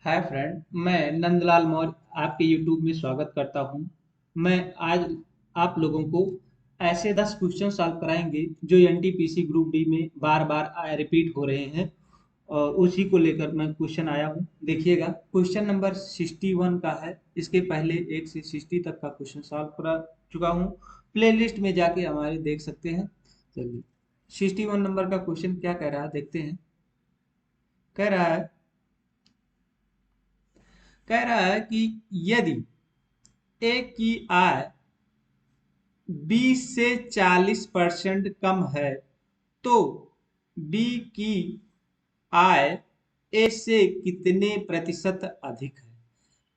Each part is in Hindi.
हाय फ्रेंड, मैं नंदलाल मौर्य आपके यूट्यूब में स्वागत करता हूं। मैं आज आप लोगों को ऐसे 10 क्वेश्चन सॉल्व कराएंगे जो एनटीपीसी ग्रुप डी में बार बार रिपीट हो रहे हैं और उसी को लेकर मैं क्वेश्चन आया हूं। देखिएगा, क्वेश्चन नंबर 61 का है। इसके पहले 1 से 60 तक का क्वेश्चन सॉल्व करा चुका हूं। प्लेलिस्ट में जाके हमारे देख सकते हैं। चलिए, 61 नंबर का क्वेश्चन क्या कह रहा है देखते हैं। कह रहा है कह रहा है कि यदि ए की आय 20 से 40% कम है तो बी की आय ए से कितने प्रतिशत अधिक है।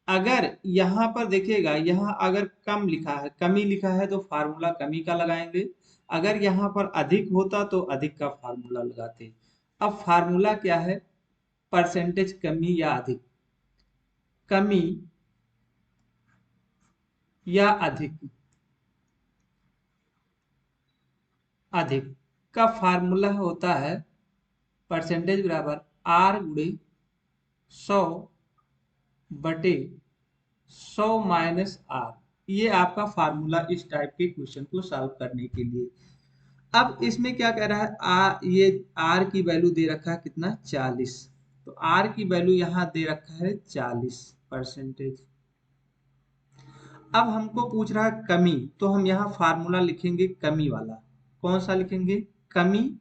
अगर यहाँ पर देखिएगा, यहाँ अगर कम लिखा है, कमी लिखा है तो फार्मूला कमी का लगाएंगे। अगर यहाँ पर अधिक होता तो अधिक का फार्मूला लगाते। अब फार्मूला क्या है? परसेंटेज कमी या अधिक, कमी या अधिक, अधिक का फार्मूला होता है परसेंटेज बराबर आर गुणे 100 बटे 100 माइनस आर। ये आपका फार्मूला इस टाइप के क्वेश्चन को सॉल्व करने के लिए। अब इसमें क्या कह रहा है, ये आर की वैल्यू दे रखा है कितना, 40। तो आर की वैल्यू यहाँ दे रखा है 40%। अब हमको पूछ रहा है कमी, तो हम यहाँ फार्मूला लिखेंगे कमी वाला। कौन सा लिखेंगे? कमी,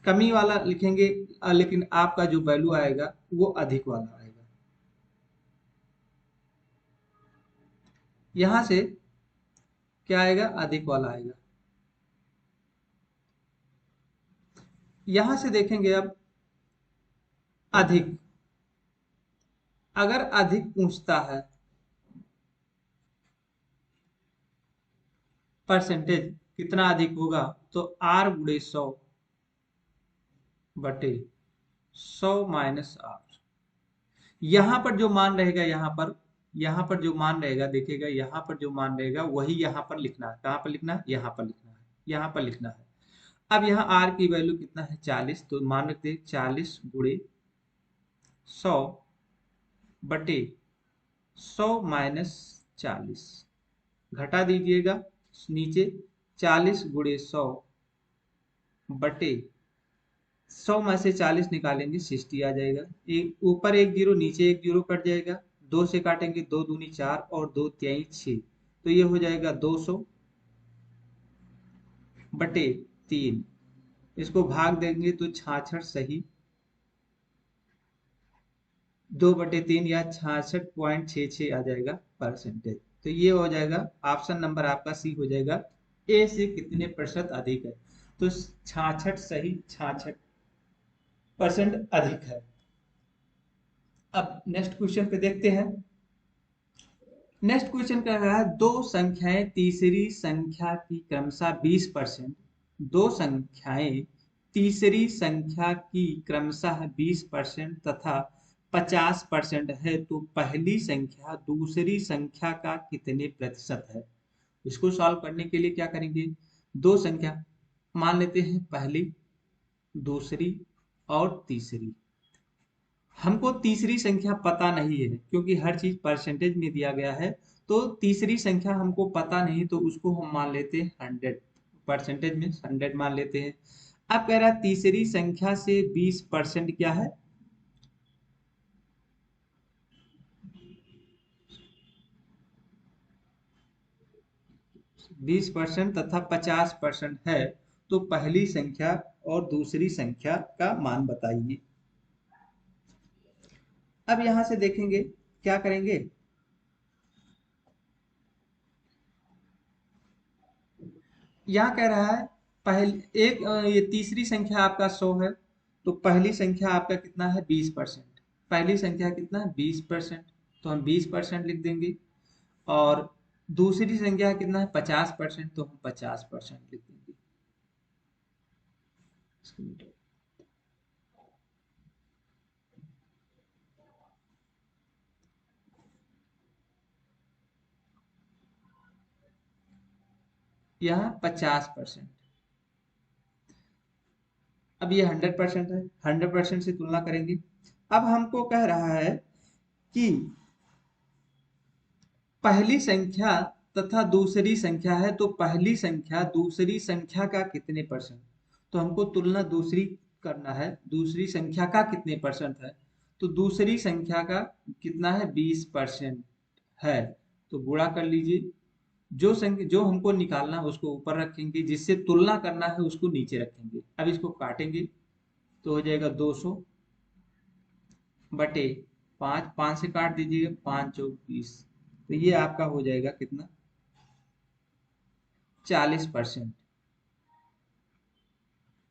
कमी वाला लिखेंगे। लेकिन आपका जो वैल्यू आएगा वो अधिक वाला आएगा। यहां से क्या आएगा? अधिक वाला आएगा। यहां से देखेंगे अब अधिक, अगर अधिक पूछता है परसेंटेज कितना अधिक होगा, तो आर गुणे 100 बटे 100 माइनस आर। यहां पर जो मान रहेगा, यहाँ पर जो मान रहेगा, देखिएगा यहाँ पर जो मान रहेगा वही यहाँ पर लिखना है। कहाँ पर लिखना है? यहाँ पर लिखना है, यहाँ पर लिखना है। अब यहाँ आर की वैल्यू कितना है? 40। तो मान रखते हैं 40 गुणे 100 बटे 100 माइनस 40। घटा दीजिएगा नीचे, 40 गुणे 100 बटे 100 में से 40 निकालेंगे 60 आ जाएगा। एक ऊपर एक जीरो, नीचे एक जीरो कट जाएगा। दो से काटेंगे, दो दूनी 4 और दो त्याई 6। तो ये हो जाएगा 200 बटे 3। इसको भाग देंगे तो 66 सही, 2/3 या 66.66 आ जाएगा परसेंटेज। तो ये हो जाएगा ऑप्शन नंबर आपका सी हो जाएगा। ए से कितने प्रतिशत अधिक है? तो 66 सही, 66% अधिक है। अब नेक्स्ट क्वेश्चन पे देखते हैं। नेक्स्ट क्वेश्चन कह रहा है दो संख्याएं तीसरी संख्या की क्रमशः 20%, दो संख्याएं तीसरी संख्या की क्रमशः 20% तथा 50% है तो पहली संख्या दूसरी संख्या का कितने प्रतिशत है। इसको सॉल्व करने के लिए क्या करेंगे? दो संख्या मान लेते हैं, पहली, दूसरी और तीसरी। हमको तीसरी संख्या पता नहीं है क्योंकि हर चीज परसेंटेज में दिया गया है। तो तीसरी संख्या हमको पता नहीं, तो उसको हम मान लेते हैं 100। परसेंटेज में 100 मान लेते हैं। अब कह रहा है तीसरी संख्या से 20% क्या है? 20% तथा 50% है तो पहली संख्या और दूसरी संख्या का मान बताइए। अब यहां से देखेंगे, क्या करेंगे? यहाँ कह रहा है पहले एक ये तीसरी संख्या आपका 100 है, तो पहली संख्या आपका कितना है? 20%। पहली संख्या कितना है? 20%। तो हम 20% लिख देंगे। और दूसरी संख्या कितना है? 50%। तो हम 50% लिख देंगे। यहाँ 50%। अब ये 100% है, 100% से तुलना करेंगे अब हमको कह रहा है कि पहली संख्या तथा दूसरी संख्या है, तो पहली संख्या दूसरी संख्या का कितने परसेंट, तो हमको तुलना दूसरी करना है, दूसरी संख्या का कितने परसेंट है, तो दूसरी संख्या का कितना है 20% है, तो गुणा कर लीजिए। जो संख्या जो हमको निकालना है उसको ऊपर रखेंगे, जिससे तुलना करना है उसको नीचे रखेंगे। अब इसको काटेंगे तो हो जाएगा 200 बटे 5, 5 से काट दीजिएगा, 5 चौक 20, तो ये आपका हो जाएगा कितना 40%।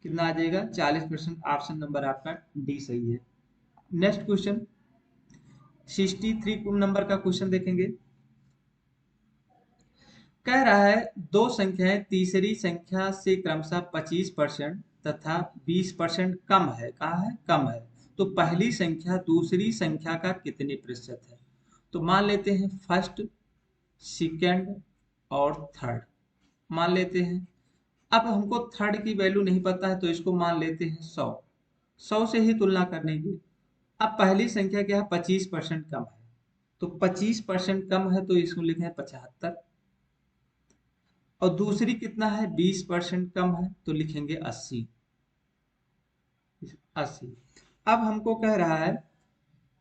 कितना आ जाएगा 40%। ऑप्शन नंबर आपका डी सही है। नेक्स्ट क्वेश्चन 63 नंबर का क्वेश्चन देखेंगे। कह रहा है दो संख्याएं तीसरी संख्या से क्रमशः 25% तथा 20% कम है, कहा है कम है, तो पहली संख्या दूसरी संख्या का कितने प्रतिशत है, तो मान लेते हैं फर्स्ट, सेकंड और थर्ड मान लेते हैं। अब हमको थर्ड की वैल्यू नहीं पता है, तो इसको मान लेते हैं 100, 100 से ही तुलना करने की। अब पहली संख्या क्या है 25% कम है, तो 25% कम है तो इसको लिखे हैं 75, और दूसरी कितना है 20% कम है तो लिखेंगे 80, 80। अब हमको कह रहा है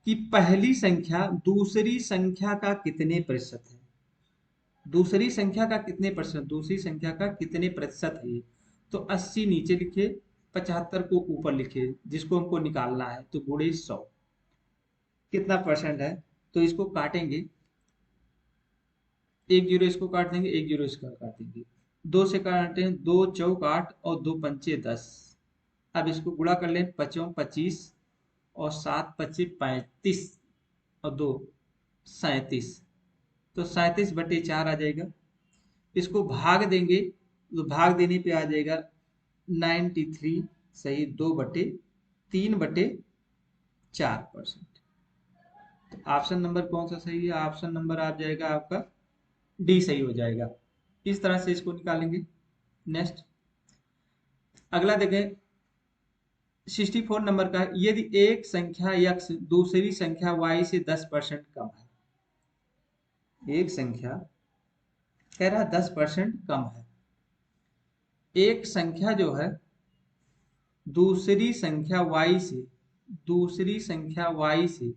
कि पहली संख्या दूसरी संख्या का कितने प्रतिशत है, दूसरी संख्या का कितने प्रतिशत, दूसरी संख्या का कितने प्रतिशत है ये, तो 80 नीचे लिखे, 75 को ऊपर लिखे, जिसको हमको निकालना है, तो गुणे 100 कितना परसेंट है, तो इसको काटेंगे, एक जीरो इसको काट देंगे, एक जीरो इसका काट देंगे, दो से काटे हैं, 2 चौक 8 और 2 पंचे 10। अब इसको गुणा कर लें, 5 25 और 7 25 35 और 2 37, तो 37/4 आ जाएगा। इसको भाग देंगे तो भाग देने पे आ जाएगा 93 सही 2/3/4%। तो ऑप्शन नंबर कौन सा सही है, ऑप्शन नंबर आ जाएगा आपका डी सही हो जाएगा। इस तरह से इसको निकालेंगे। नेक्स्ट अगला देखें 64 नंबर का, यदि एक संख्या x दूसरी संख्या y से 10% कम है, एक संख्या कह रहा 10% कम है, एक संख्या जो है दूसरी संख्या y से, दूसरी संख्या y से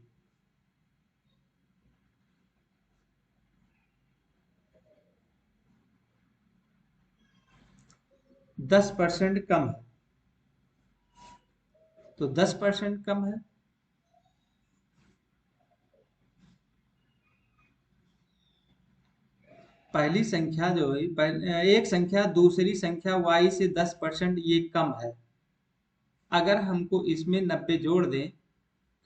10% कम है, तो 10% कम है, पहली संख्या जो है एक संख्या दूसरी संख्या y से 10% ये कम है, अगर हमको इसमें 90 जोड़ दें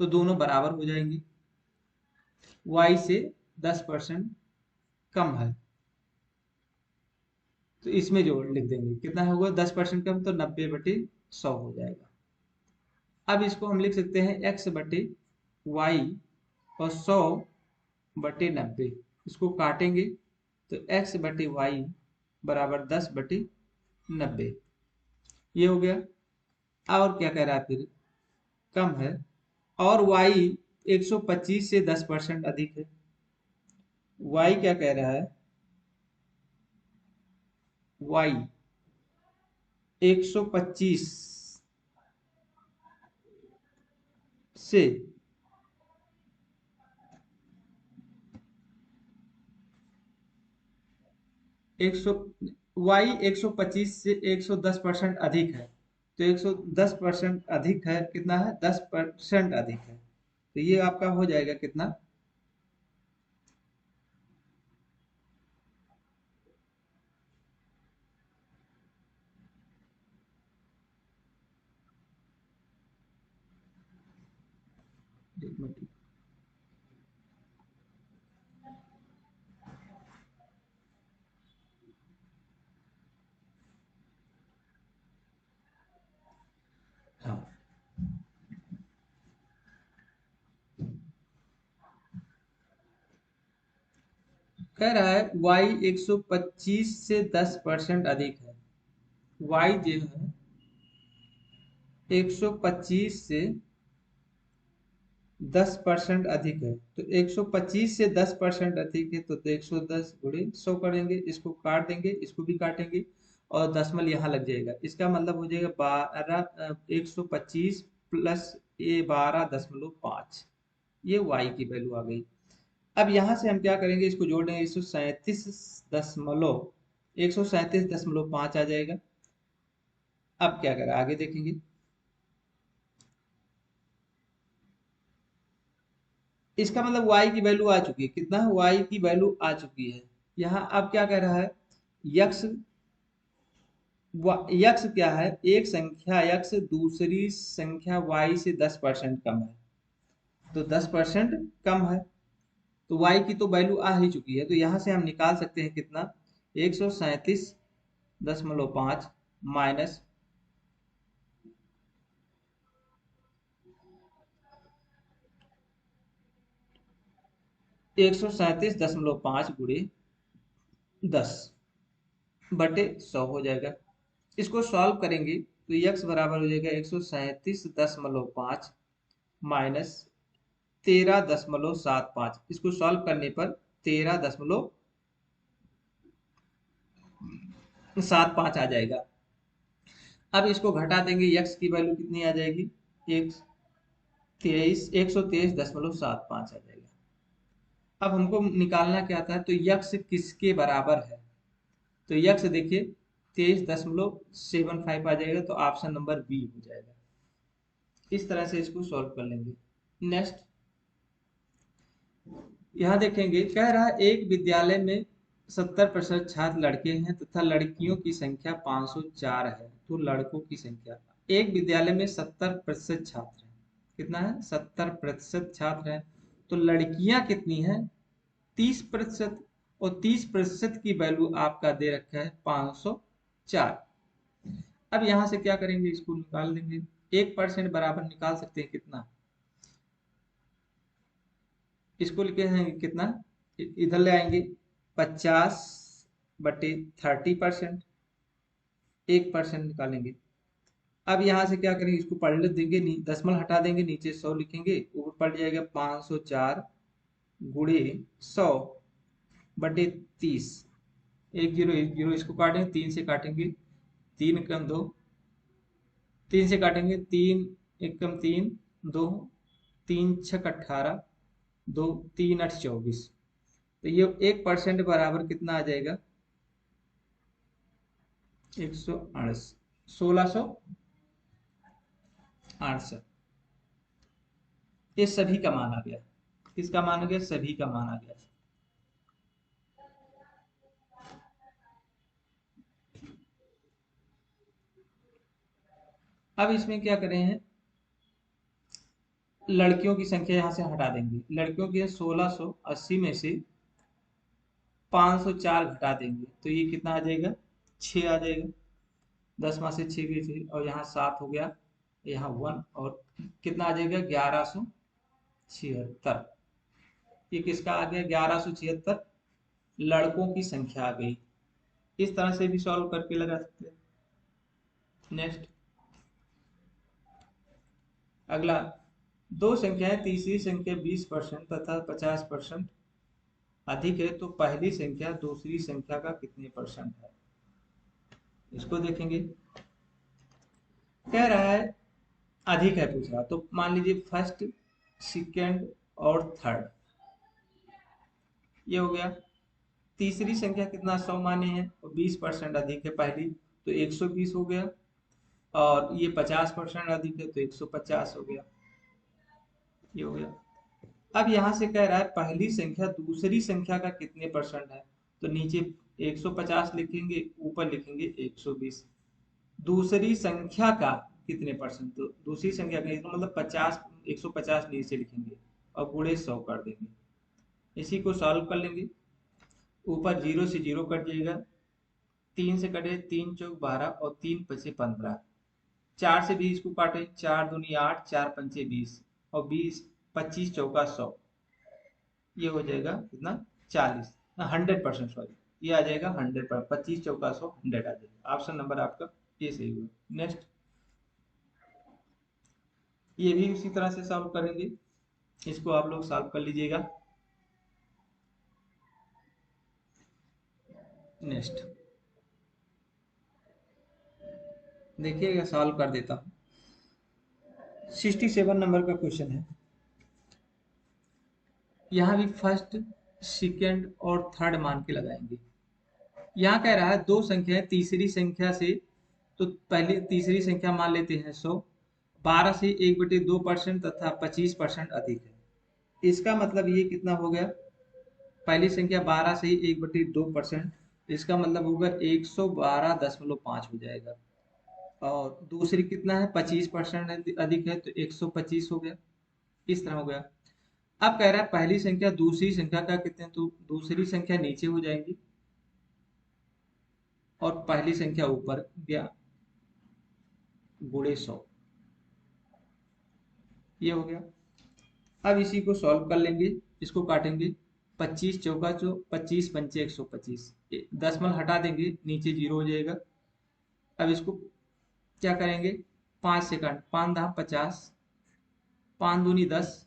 तो दोनों बराबर हो जाएंगे, y से 10% कम है, तो इसमें जोड़ लिख देंगे, कितना होगा 10% कम, तो 90/100 हो जाएगा। अब इसको हम लिख सकते हैं x/y और 100/90, इसको काटेंगे तो x/y बराबर 10/90, ये हो गया। और क्या कह रहा है फिर, कम है, और y 125 से 10% अधिक है, y क्या कह रहा है, y 125 से 100, y 125 से 110% अधिक है, तो 110% अधिक है, कितना है 10% अधिक है, तो ये आपका हो जाएगा कितना, हाँ कह रहा है y 125 से 10% अधिक है, y जो है 125 से 10% अधिक है, तो 125 से 10% अधिक है, तो 110 गुणे 100 करेंगे, इसको काट देंगे, इसको भी काटेंगे और दशमलव यहाँ लग जाएगा। इसका मतलब हो जाएगा 125 प्लस ये 12.5, ये y की वैल्यू आ गई। अब यहाँ से हम क्या करेंगे, इसको जोड़ देंगे, 137.5 आ जाएगा। अब क्या करें, आगे देखेंगे। इसका मतलब y की वैल्यू आ चुकी है, कितना y की वैल्यू आ चुकी है। यहाँ अब क्या कह रहा है, यक्स यक्स क्या है, एक संख्या यक्स दूसरी संख्या y से 10% कम है, तो 10% कम है, तो y की तो वैल्यू आ ही चुकी है, तो यहाँ से हम निकाल सकते हैं कितना, 137.5 माइनस 137.5 गुणे 10/100 हो जाएगा। इसको सॉल्व करेंगे तो x बराबर हो जाएगा 137.5 माइनस 13.75। इसको सॉल्व करने पर 13.75 आ जाएगा। अब इसको घटा देंगे, x की वैल्यू कितनी आ जाएगी, 123.75 आ जाएगा। अब हमको निकालना क्या था, तो यक्स किसके बराबर है, तो यक्स देखिए 23.75 आ जाएगा, तो ऑप्शन नंबर बी हो जाएगा। इस तरह से इसको सॉल्व कर लेंगे। नेक्स्ट यहाँ देखेंगे, कह रहा है एक विद्यालय में 70% छात्र लड़के हैं तथा लड़कियों की संख्या 504 है, तो लड़कों की संख्या, एक विद्यालय में 70% छात्र हैं, कितना है 70% छात्र हैं, तो लड़कियां कितनी हैं 30%, और 30% की वैल्यू आपका दे रखा है 504। अब यहां से क्या करेंगे, इसको निकाल देंगे, 1% बराबर निकाल सकते हैं कितना, इसको लिखे हैं कितना, इधर ले आएंगे 50/30%, 1% निकालेंगे। अब यहाँ से क्या करेंगे, इसको पलट देंगे, दशमलव हटा देंगे, नीचे 100 लिखेंगे, ऊपर पड़ जाएगा 504 गुणे 100/30, 1 0 इसको काटेंगे, 3 से काटेंगे, 3 कम 2, 3 से काटेंगे, 3 1 कम 3 2, 3 6 18, 2 3 8 24, तो ये 1% बराबर कितना आ जाएगा, 1668। ये सभी का मान आ गया, किसका मान आ गया, सभी का मान आ गया। अब इसमें क्या करें हैं, लड़कियों की संख्या यहां से हटा देंगे, लड़कियों की है 1680 में से 504 घटा देंगे, तो ये कितना आ जाएगा, 6 आ जाएगा, 10 से 6 गई थी, और यहाँ 7 हो गया, यहाँ 1, और कितना आ जाएगा 1176। ये किसका आ गया 1176, लड़कों की संख्या आ गई। इस तरह से भी सॉल्व करके लगा सकते हैं। नेक्स्ट अगला, दो संख्याएं तीसरी संख्या 20% तथा 50% अधिक है, तो पहली संख्या दूसरी संख्या का कितने परसेंट है, इसको देखेंगे। कह रहा है अधिक है पूछ रहा, तो मान लीजिए फर्स्ट सेकेंड और थर्ड, ये हो गया। तीसरी संख्या कितना 100 माने हैं, और 20% अधिक है पहली, तो 120 हो गया, और ये 50% अधिक है, तो 150 हो गया, ये हो गया। अब यहां से कह रहा है पहली संख्या दूसरी संख्या का कितने परसेंट है, तो नीचे 150 लिखेंगे, ऊपर लिखेंगे 120, दूसरी संख्या का कितने परसेंट, तो दूसरी संख्या का इसका मतलब 50, 150 नीचे लिखेंगे और गुणे 100 कर देंगे। इसी को सॉल्व कर लेंगे, ऊपर 0 से 0 कट जाएगा, 3 से कटे 3 चौक 12 और 3 पचे 15, 4 से 20 को काटे, 4 दूनी 8, 4 पंचे 20, और 20 25 चौका 100, ये हो जाएगा कितना 40, 100%, सॉरी, ये आ जाएगा 100%, 25 चौका 100, 100 आ जाएगा। ऑप्शन नंबर आपका ये सही हुआ। नेक्स्ट ये भी उसी तरह से सॉल्व करेंगे। इसको आप लोग सॉल्व कर लीजिएगा। नेक्स्ट देखिएगा, सॉल्व कर देता हूँ। 67 नंबर का क्वेश्चन है। यहाँ भी फर्स्ट, सेकंड और थर्ड मान के लगाएंगे। यहाँ कह रहा है दो संख्याएं तीसरी संख्या से, तो पहले तीसरी संख्या मान लेते हैं 100, 12 से 1/2% तथा 25% अधिक है। इसका मतलब ये कितना हो गया, पहली संख्या 12 से 1/2%, इसका मतलब होगा 112.5 हो जाएगा। और दूसरी कितना है, 25% अधिक है, तो 125 हो गया। इस तरह हो गया। अब कह रहा है पहली संख्या दूसरी संख्या का कितने, तो दूसरी संख्या नीचे हो जाएगी और पहली संख्या ऊपर गया, गुणे 100। ये हो गया। अब इसी को सॉल्व कर लेंगे, इसको काटेंगे। 25 चौका 25 पंचे 125, दशमलव हटा देंगे, नीचे 0 हो जाएगा। अब इसको क्या करेंगे, 5 से काट, 5 दहा 50, 5 दूनी 10,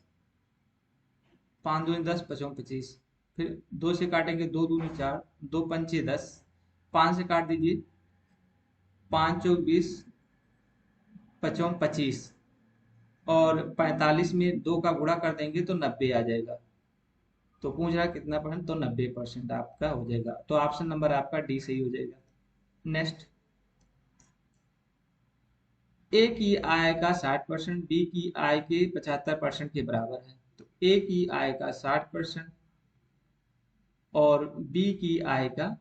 5 दूनी 10, 5 25। फिर 2 से काटेंगे, 2 दूनी 4, 2 पंचे 10, 5 से काट दीजिए, 5 चौक 20, 5 25, और 45 में 2 का गुणा कर देंगे तो 90 आ जाएगा। तो पूछ रहा कितना परसेंट, तो 90% आपका हो जाएगा। तो ऑप्शन नंबर आपका डी सही हो जाएगा। नेक्स्ट, ए की आय का 60% बी की आय के 75% के बराबर है। तो ए की आय का 60% और बी की आय का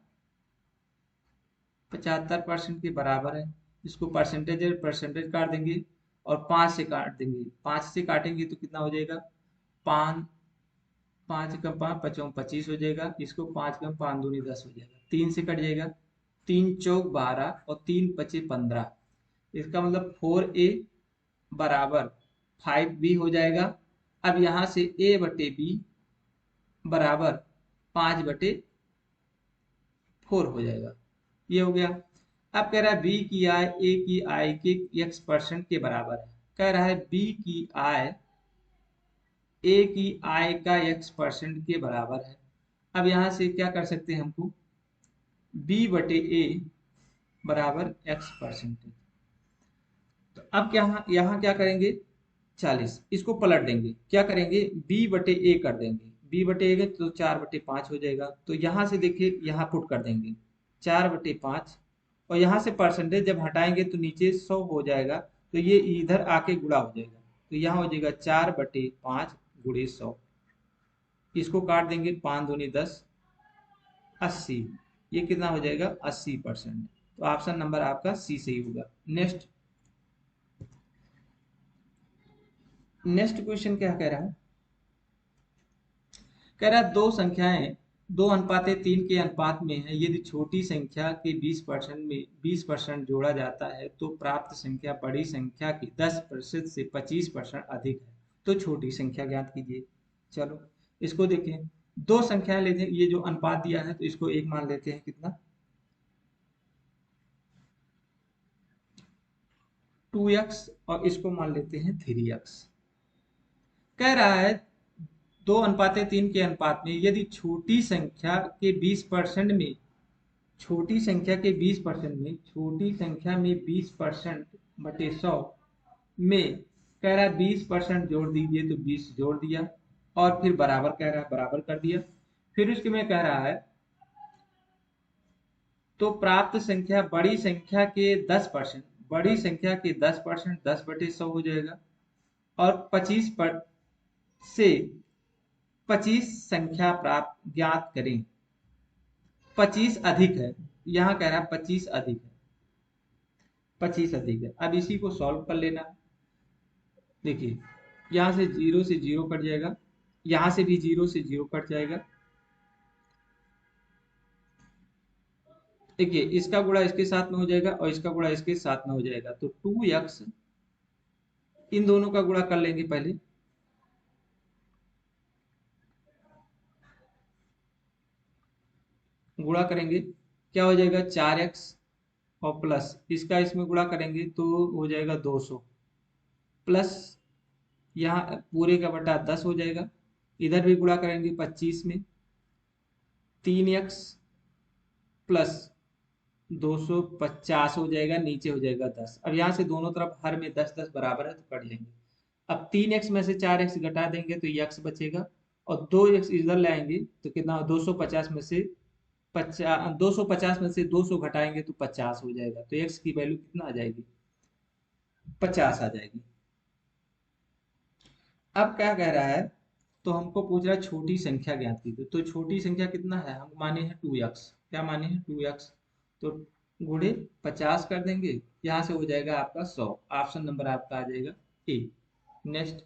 75% के बराबर है। इसको परसेंटेज परसेंटेज काट देंगे और 5 से काट देंगे। 5 से काटेंगे तो कितना हो जाएगा, 5, 5 कम 5 पचों 25 हो जाएगा। इसको 5 कम 5 दूनी 10 हो जाएगा। 3 से कट जाएगा, 3 चौक 12 और 3 पचे 15। इसका मतलब 4a बराबर 5b हो जाएगा। अब यहाँ से a बटे b बराबर 5/4 हो जाएगा। ये हो गया। अब कह रहा है बी की आय ए की आय के x% के बराबर है। कह रहा है बी की आय ए की आय का x% के बराबर है। अब यहां से क्या कर सकते हैं, हमको b बटे ए बराबर x%। तो अब क्या, यहाँ क्या करेंगे, 40, इसको पलट देंगे, क्या करेंगे, b बटे ए कर देंगे। b बटे ए तो 4/5 हो जाएगा। तो यहाँ से देखिए, यहाँ पुट कर देंगे 4/5, और यहाँ से परसेंटेज जब हटाएंगे तो नीचे 100 हो जाएगा। तो ये इधर आके गुणा हो जाएगा, तो यहाँ हो जाएगा 4/5 गुणे 100। इसको काट देंगे, 5 दूनी 10, 80। ये कितना हो जाएगा, 80%। तो ऑप्शन नंबर आपका सी सही होगा। नेक्स्ट, नेक्स्ट क्वेश्चन क्या कह रहा है, कह रहा है दो संख्याएं 2:3 के अनुपात में है। यदि छोटी संख्या के 20% में 20% जोड़ा जाता है तो प्राप्त संख्या बड़ी संख्या की 10% से 25% अधिक है। तो छोटी संख्या ज्ञात कीजिए। चलो इसको देखें, दो संख्याएं लेते हैं, ये जो अनुपात दिया है तो इसको एक मान लेते हैं, कितना, 2x, और इसको मान लेते हैं 3x। कह रहा है 2:3 के अनुपात में यदि छोटी संख्या के 20% में, छोटी संख्या के 20% में, छोटी संख्या में 20% बटे 100 में, कह रहा है 20% जोड़ दीजिए, तो 20 जोड़ दिया, और फिर बराबर कह रहा है, बराबर कर दिया। फिर उसके में कह रहा है तो प्राप्त संख्या बड़ी संख्या के 10%, बड़ी संख्या के 10%, 10/100 हो जाएगा। और 25 पर से 25 संख्या प्राप्त ज्ञात करें। 25 अधिक है, यहाँ कह रहा है 25 अधिक है, 25 अधिक है। अब इसी को सॉल्व कर लेना। देखिए, यहाँ से 0 से 0 कट जाएगा, यहाँ से भी 0 से 0 कट जाएगा। देखिए, इसका गुणा इसके साथ में हो जाएगा और इसका गुणा इसके साथ में हो जाएगा। तो 2x, इन दोनों का गुणा कर लेंगे पहले, गुणा करेंगे, क्या हो जाएगा, 4x, और प्लस इसका इसमें गुणा करेंगे तो हो जाएगा 200, प्लस यहाँ पूरे का बटा 10 हो जाएगा, इधर भी गुणा करेंगे 25 में, 3x प्लस 250 हो जाएगा, नीचे हो जाएगा 10। अब यहाँ से दोनों तरफ हर में 10 10 बराबर है तो कट जाएंगे। अब 3x में से 4x घटा देंगे तो x बचेगा, और 2x इधर लाएंगे तो कितना, 250 में से 250 में से 200 घटाएंगे तो 50 हो जाएगा, तो x की वैल्यू कितना आ जाएगी, 50 आ जाएगी। अब क्या कह रहा है, तो हमको पूछ रहा है छोटी संख्या ज्ञात कीजिए। तो छोटी संख्या कितना है, हम माने हैं 2x, क्या माने हैं 2x, तो गुणे 50 कर देंगे, यहाँ से हो जाएगा आपका 100। ऑप्शन नंबर आपका आ जाएगा ए। नेक्स्ट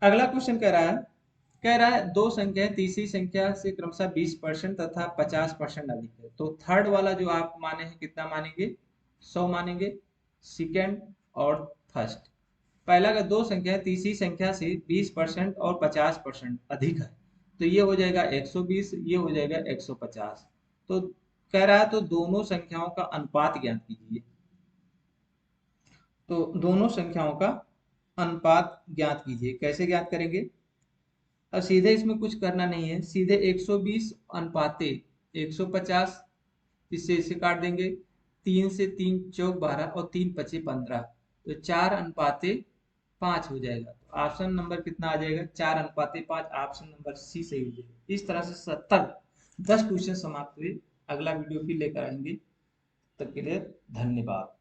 अगला क्वेश्चन कह रहा है दो संख्याएं तीसरी संख्या से क्रमशः 20% तथा 50% अधिक है। तो थर्ड वाला जो आप माने हैं कितना मानेंगे, 100 मानेंगे, सेकेंड और फर्स्ट। पहला का दो संख्या तीसरी संख्या से 20% और 50% अधिक है, तो ये हो जाएगा 120, ये हो जाएगा 150। तो कह रहा है तो दोनों संख्याओं का अनुपात ज्ञात कीजिए। तो दोनों संख्याओं का अनुपात ज्ञात कीजिए, कैसे ज्ञात करेंगे। अब सीधे इसमें कुछ करना नहीं है, सीधे 120 अनुपाते 150, इससे इसे काट देंगे, 3 से 3 चौक 12 और 3 पचे 15, तो 4 अनुपाते 5 हो जाएगा। तो ऑप्शन नंबर कितना आ जाएगा, 4 अनुपाते 5, ऑप्शन नंबर सी सही हो जाएगा। इस तरह से 10 क्वेश्चन समाप्त हुए। अगला वीडियो फिर लेकर आएंगे, तब तक के लिए धन्यवाद।